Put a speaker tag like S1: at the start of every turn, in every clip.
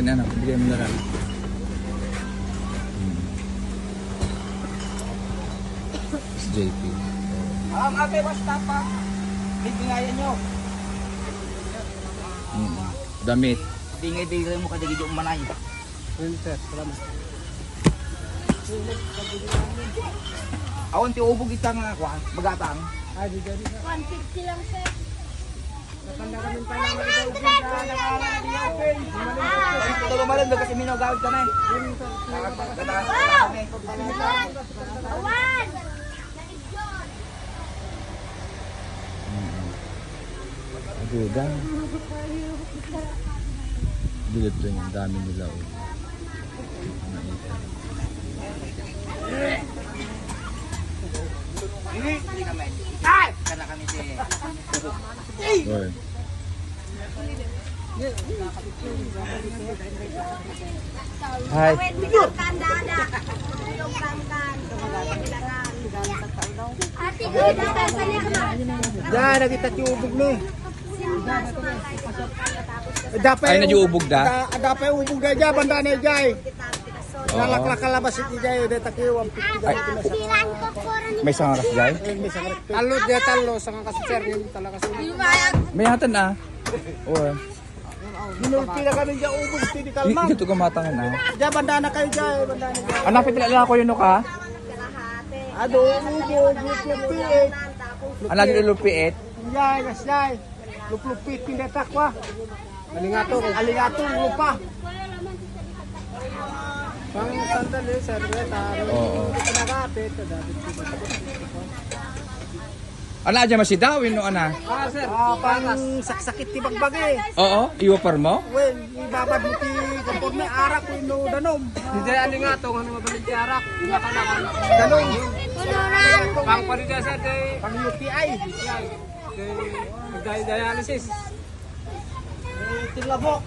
S1: akin ano, bigay mo na lang. Si JP.
S2: Okay, basta pa. Bigyan nyo.
S1: Damit.
S2: Bingay-bingay mo kadigid yung manay.
S3: Sir, salamat.
S2: Awan ti ubog kita nga ako, magatang.
S3: Ay, di dyan.
S4: 150 lang, sir.
S3: Natanda kami pa lang mag-ibig.
S2: Ito lumalan doon kasi minogawid ka na eh.
S4: Awan!
S1: Aguda. Bilid doon yung dami nila. Oh.
S2: Hindi kami. Ay! Kana kami si...
S1: Or, hi.
S4: Ate, ganda ka sa likod.
S3: Diyan, nakita yung ubog ni. Dapat
S1: Ay, nagiubog da?
S3: Dapat ubog na dyan, banda na dyan. Nalaklak kalabas iti dyan, dito tayo, 150 dyan.
S1: May isang oras guys?
S3: Talo, dyan talo, sa nga kasi sir, yung talaga kasi.
S1: May hatan na. Or,
S3: Ginulpi na kami dyan, ubog, hindi kalmang.
S1: dito gumatangan na.
S3: Dyan, banda na kayo dyan, banda na dyan.
S1: Hanapin pala ko yun no ka?
S3: Ado, ubog, luplupit.
S1: Anak nilulupiit.
S3: Yan, yan. Luplupit, pinatakwa. Aligatong, lupa. Pang sandali, sir,
S1: Oo.
S3: pinagapit.
S1: Ana dyan masidawin no ana?
S3: Sir, pang saksakit ti bagbagi.
S1: Oo, iwapar mo?
S3: Well, ibabad mo ti kapag may arak ko ino danom.
S2: Hindi, ano nga ito, ano mabalik si Arak?
S3: Danom.
S2: Pang parida sa kay...
S3: Pang UTI.
S2: Kay dialysis.
S3: Tilabok.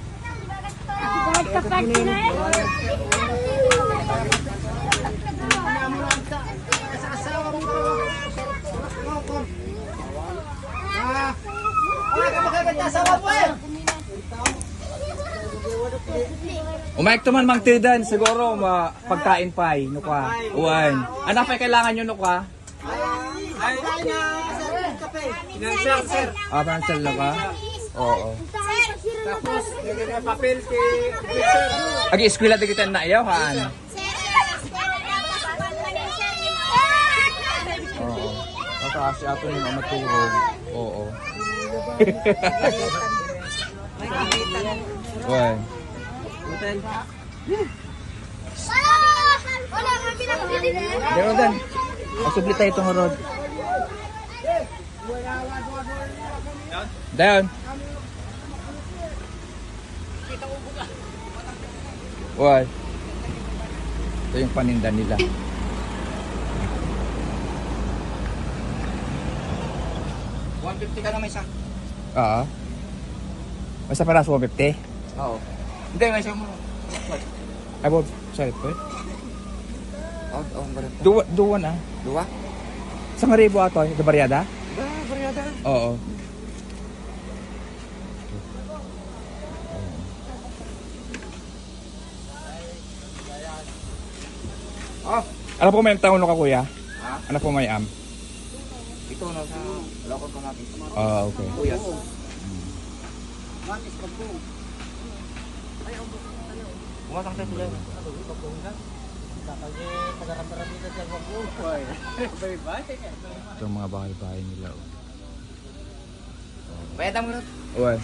S3: Sa asawa mo. Ka makaganda asawa mo eh.
S1: Umayek to man mang tidan siguro pagkain pa no ka. Uwan. Ana pa kailangan nyo no ka?
S3: Ay na sir, kape.
S2: Financial, sir.
S1: Ah, financial na ka? Oo.
S3: Tapos, may papel kay sir.
S1: Agi eskwela di kita na ayaw haan. Oo. Kasi ato yung maturog. Oo. Uwan. Pero dan. Asubli tayo itong rod. Down. Uwan. Ito yung paninda nila.
S2: Ka na may isa.
S1: Oo. Basta para sa 150.
S2: Oo. Hindi, may isa mo.
S1: Ay, Bob. Sorry po.
S2: Oo, barat.
S1: Duwa na.
S2: Dua?
S1: Sa Maribo ato, da Baryada?
S2: Baryada.
S1: Oo.
S2: Oh,
S1: Ano po may taon ka kuya?
S2: ha?
S1: Ano po may am?
S2: Ito no sa lokon ko natin.
S1: Ah, okay.
S2: Uyas. Umatang tayo sila.
S1: Ito ang mga bahay-bahay nila.
S2: Bayad mo.
S1: Uwan.